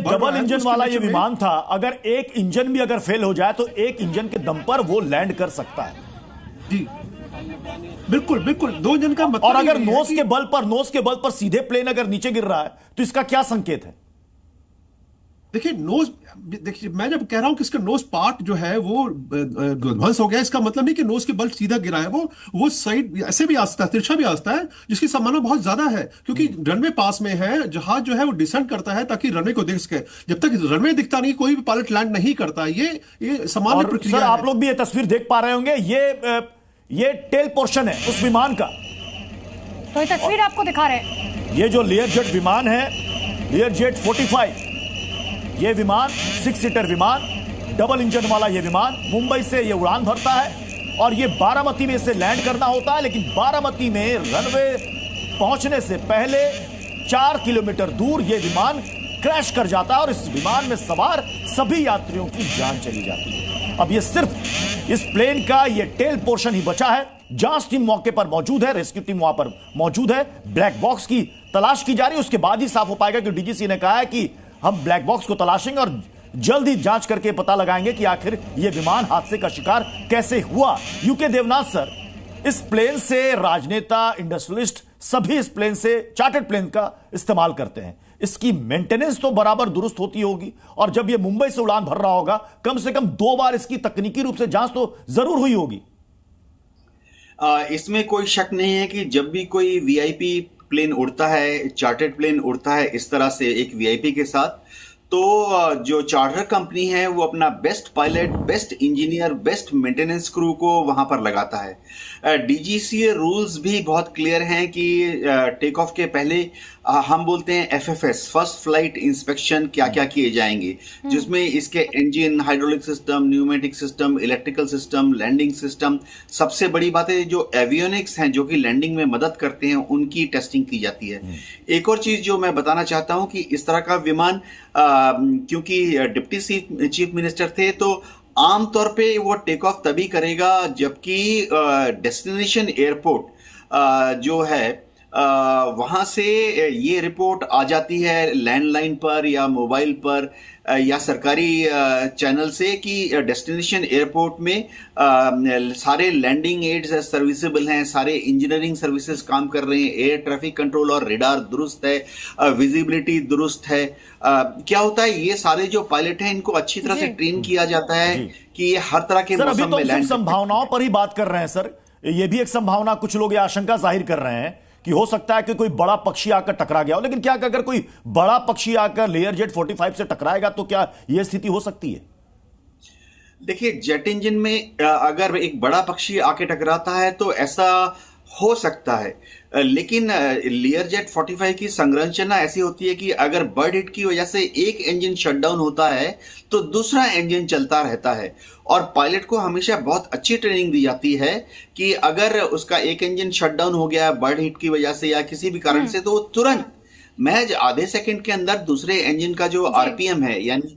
Double engine वाला ये विमान था, अगर एक इंजन भी अगर फेल हो जाए तो एक इंजन के दम पर वो लैंड कर सकता है। जी बिल्कुल बिल्कुल, दो इंजन का मतलब। और अगर नोज के बल पर सीधे प्लेन अगर नीचे गिर रहा है तो इसका क्या संकेत है? देखिए नोज, देखिए मैं जब कह रहा हूं कि इसका नोज पार्ट जो है वो ध्वंस हो गया, इसका मतलब नहीं कि नोज के बल सीधा गिरा है। वो साइड ऐसे भी आ सकता है, तिरछा भी आ सकता है, जिसकी संभावना बहुत ज्यादा है क्योंकि रनवे पास में है, जहाज जो है वो डिसेंड करता है ताकि रनवे को देख सके। जब तक रनवे दिखता नहीं कोई भी पायलट लैंड नहीं करता। ये सामान्य प्रक्रिया है। आप लोग भी ये तस्वीर देख पा रहे होंगे, ये टेल पोर्शन है उस विमान का। तो ये तस्वीर आपको दिखा रहे हैं, ये जो लेयरजेट विमान है, लेयरजेट 45, ये विमान 6 सीटर विमान, डबल इंजन वाला ये विमान मुंबई से ये उड़ान भरता है और ये बारामती में इसे लैंड करना होता है। लेकिन बारामती में रनवे पहुंचने से पहले 4 किलोमीटर दूर ये विमान क्रैश कर जाता है और इस विमान में सवार सभी यात्रियों की जान चली जाती है। अब ये सिर्फ इस प्लेन का ये टेल पोर्शन ही बचा है। जांच टीम मौके पर मौजूद है, रेस्क्यू टीम वहां पर मौजूद है, ब्लैक बॉक्स की तलाश की जा रही है। उसके बाद ही साफ हो पाएगा कि डीजीसी ने कहा है कि हम ब्लैक बॉक्स को तलाशेंगे और जल्द ही जांच करके पता लगाएंगे कि आखिर यह विमान हादसे का शिकार कैसे हुआ। यूके देवनाथ सर, इस प्लेन से राजनेता, इंडस्ट्रियलिस्ट सभी इस प्लेन से चार्टर्ड प्लेन का इस्तेमाल करते हैं। इसकी मेंटेनेंस तो बराबर दुरुस्त होती होगी और जब यह मुंबई से उड़ान भर रहा होगा कम से कम 2 बार इसकी तकनीकी रूप से जांच तो जरूर हुई होगी। इसमें कोई शक नहीं है कि जब भी कोई वीआईपी प्लेन उड़ता है, चार्टर्ड प्लेन उड़ता है इस तरह से एक वीआईपी के साथ, तो जो चार्टर कंपनी है वो अपना best pilot, best engineer, best maintenance crew को वहां पर लगाता है। डीजीसीए रूल्स भी बहुत क्लियर हैं कि टेक ऑफ के पहले हम बोलते हैं एफएफएस, फर्स्ट फ्लाइट इंस्पेक्शन, क्या क्या किए जाएंगे, जिसमें इसके engine, hydraulic system, pneumatic system, electrical system, landing system, सबसे बड़ी बात है जो एवियोनिक्स हैं जो कि लैंडिंग में मदद करते हैं उनकी टेस्टिंग की जाती है। एक और चीज जो मैं बताना चाहता हूं कि इस तरह का विमान क्योंकि डिप्टी चीफ मिनिस्टर थे तो आमतौर पे वो टेक ऑफ तभी करेगा जबकि डेस्टिनेशन एयरपोर्ट जो है वहां से ये रिपोर्ट आ जाती है लैंडलाइन पर या मोबाइल पर या सरकारी चैनल से कि डेस्टिनेशन एयरपोर्ट में सारे लैंडिंग एड्स सर्विसेबल हैं, सारे इंजीनियरिंग सर्विसेज काम कर रहे हैं, एयर ट्रैफिक कंट्रोल और रेडार दुरुस्त है, विजिबिलिटी दुरुस्त है। क्या होता है, ये सारे जो पायलट हैं इनको अच्छी तरह से ट्रेन किया जाता है कि ये हर तरह के मौसम में लैंड। संभावनाओं पर ही बात कर रहे हैं सर, ये भी एक संभावना, कुछ लोग ये आशंका जाहिर कर रहे हैं कि हो सकता है कि कोई बड़ा पक्षी आकर टकरा गया हो। लेकिन क्या अगर कोई बड़ा पक्षी आकर लेयरजेट 45 से टकराएगा तो क्या यह स्थिति हो सकती है? देखिए, जेट इंजन में अगर एक बड़ा पक्षी आके टकराता है तो ऐसा हो सकता है, लेकिन लेयरजेट 45 की संरचना ऐसी होती है कि अगर बर्ड हिट की वजह से एक इंजन शटडाउन होता है तो दूसरा इंजन चलता रहता है और पायलट को हमेशा बहुत अच्छी ट्रेनिंग दी जाती है कि अगर उसका एक इंजन शटडाउन हो गया बर्ड हिट की वजह से या किसी भी कारण से, तो वो तुरंत महज आधे सेकंड के अंदर दूसरे इंजन का जो आरपीएम है यानी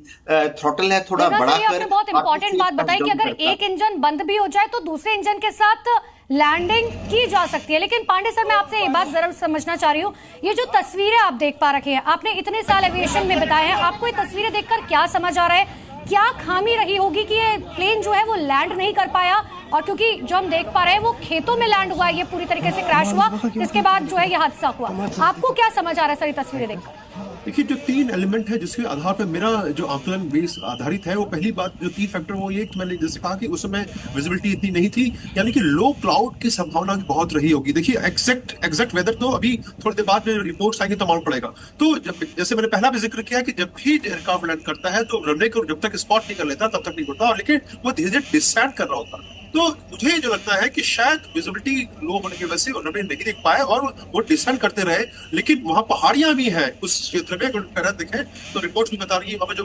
थ्रॉटल है थोड़ा बढ़ाकर। आपने बहुत इंपॉर्टेंट बात बताई कि अगर एक इंजन बंद भी हो जाए तो दूसरे इंजन के साथ लैंडिंग की जा सकती है। लेकिन पांडे सर, मैं आपसे ये बात जरूर समझना चाह रही हूँ, ये जो तस्वीरें आप देख पा रखे हैं, आपने इतने साल एविएशन में बताए हैं, आपको ये तस्वीरें देखकर क्या समझ आ रहा है? क्या खामी रही होगी कि ये प्लेन जो है वो लैंड नहीं कर पाया? और क्योंकि जो हम देख पा रहे हैं वो खेतों में लैंड हुआ, ये पूरी तरीके से क्रैश हुआ, इसके बाद जो है ये हादसा हुआ। आपको क्या समझ आ रहा है सर ये तस्वीरें देखकर? देखिए, जो 3 एलिमेंट है जिसके आधार पर मेरा जो आकलन बेस आधारित है, वो पहली बात जो 3 फैक्टर वो ये कि मैंने जैसे कहा कि उस समय विजिबिलिटी इतनी नहीं थी, यानी कि लो क्लाउड की संभावना बहुत रही होगी। देखिए, एग्जैक्ट वेदर तो अभी थोड़ी देर बाद में रिपोर्ट्स आएंगे तो मालूम पड़ेगा। तो जैसे मैंने पहला भी जिक्र किया कि जब भी एयरक्राफ्ट लैंड करता है तो रनवे को जब तक स्पॉट नहीं कर लेता तब तक नहीं उड़ता, लेकिन वो धीरे धीरे डिसेंड कर रहा होता। तो मुझे जो लगता है कि शायद विजिबिलिटी लो होने की वजह से उन्होंने नहीं देख पाए और वो डिसेंड करते रहे। लेकिन वहां पहाड़ियां भी हैं उस क्षेत्र में, अगर देखें तो रिपोर्ट्स भी बता रही है, वहां जो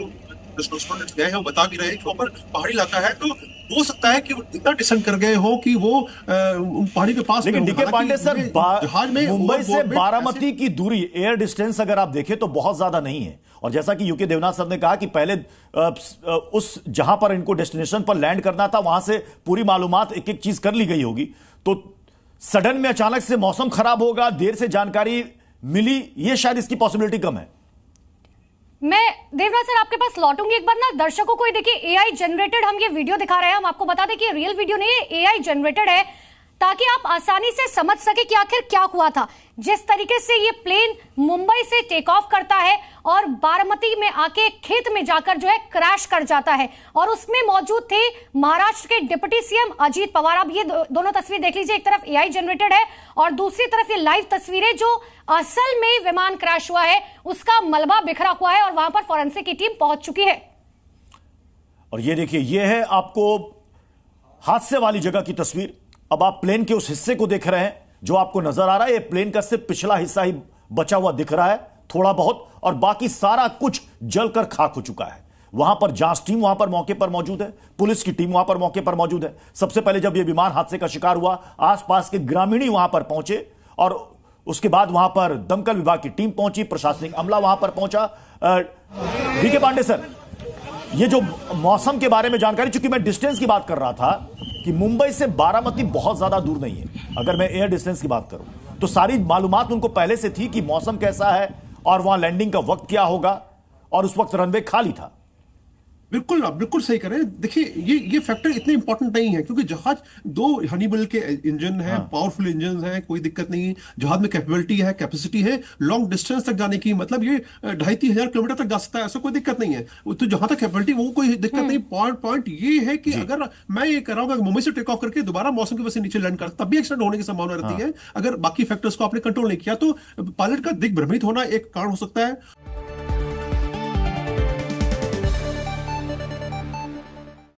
रेस्पोंडेंट्स गए हैं वो बता भी रहे हैं कि वहां पर पहाड़ी इलाका है, तो हो सकता है कि वो इतना डिसेंड कर गए हो कि वो पहाड़ी के पास। लेकिन डीके पांडे सर, मुंबई से बारामती की दूरी, एयर डिस्टेंस अगर आप देखें तो बहुत ज्यादा नहीं है। और जैसा कि यूके देवनाथ सर ने कहा कि पहले उस जहां पर इनको डेस्टिनेशन पर लैंड करना था वहां से पूरी मालूमात एक एक चीज कर ली गई होगी, तो सडन में अचानक से मौसम खराब होगा, देर से जानकारी मिली, ये शायद इसकी पॉसिबिलिटी कम है। मैं देवराज सर आपके पास लौटूंगी एक बार ना। दर्शकों को देखिए, एआई जनरेटेड हम ये वीडियो दिखा रहे हैं, हम आपको बता दें कि रियल वीडियो नहीं है, एआई जनरेटेड है, ताकि आप आसानी से समझ सके कि आखिर क्या हुआ था। जिस तरीके से ये प्लेन मुंबई से टेक ऑफ करता है और बारामती में आके खेत में जाकर जो है क्रैश कर जाता है, और उसमें मौजूद थे महाराष्ट्र के डिप्टी सीएम अजीत पवार। अब ये दोनों तस्वीर देख लीजिए, एक तरफ एआई जनरेटेड है और दूसरी तरफ ये लाइव तस्वीरें जो असल में विमान क्रैश हुआ है उसका मलबा बिखरा हुआ है और वहां पर फॉरेंसिक की टीम पहुंच चुकी है। और ये देखिए, ये है आपको हादसे वाली जगह की तस्वीर। अब आप प्लेन के उस हिस्से को देख रहे हैं जो आपको नजर आ रहा है। ये प्लेन का सिर्फ पिछला हिस्सा ही बचा हुआ दिख रहा है थोड़ा बहुत, और बाकी सारा कुछ जलकर खाक हो चुका है। वहां पर जांच टीम वहां पर मौके पर मौजूद है, पुलिस की टीम वहां पर मौके पर मौजूद है। सबसे पहले जब यह विमान हादसे का शिकार हुआ, आसपास के ग्रामीण वहां पर पहुंचे और उसके बाद वहां पर दमकल विभाग की टीम पहुंची, प्रशासनिक अमला वहां पर पहुंचा। डीके पांडे सर, ये जो मौसम के बारे में जानकारी, चूंकि मैं डिस्टेंस की बात कर रहा था कि मुंबई से बारामती बहुत ज्यादा दूर नहीं है, अगर मैं एयर डिस्टेंस की बात करूं तो सारी मालूमात उनको पहले से थी कि मौसम कैसा है और वहां लैंडिंग का वक्त क्या होगा, और उस वक्त रनवे खाली था। बिल्कुल, आप बिल्कुल सही करें। देखिए, ये फैक्टर इतने इंपॉर्टेंट नहीं है, क्योंकि जहाज 2 हनीबल के इंजन है, पावरफुल इंजन है, कोई दिक्कत नहीं है। जहाज में कैपेबिलिटी है, कैपेसिटी है लॉन्ग डिस्टेंस तक जाने की, मतलब ये 2,500-3,000 किलोमीटर तक जा सकता है, ऐसा कोई दिक्कत नहीं है। तो जहां तक कैपेबिलिटी वो कोई दिक्कत नहीं। पॉइंट ये है कि अगर मैं ये कर रहा हूं कि मुंबई से टेक ऑफ करके दोबारा मौसम की वजह से नीचे लैंड कर, तब भी एक्सीडेंट होने की संभावना रहती है। अगर बाकी फैक्टर्स को आपने कंट्रोल नहीं किया तो पायलट का दिग्भ्रमित होना एक कारण हो सकता है।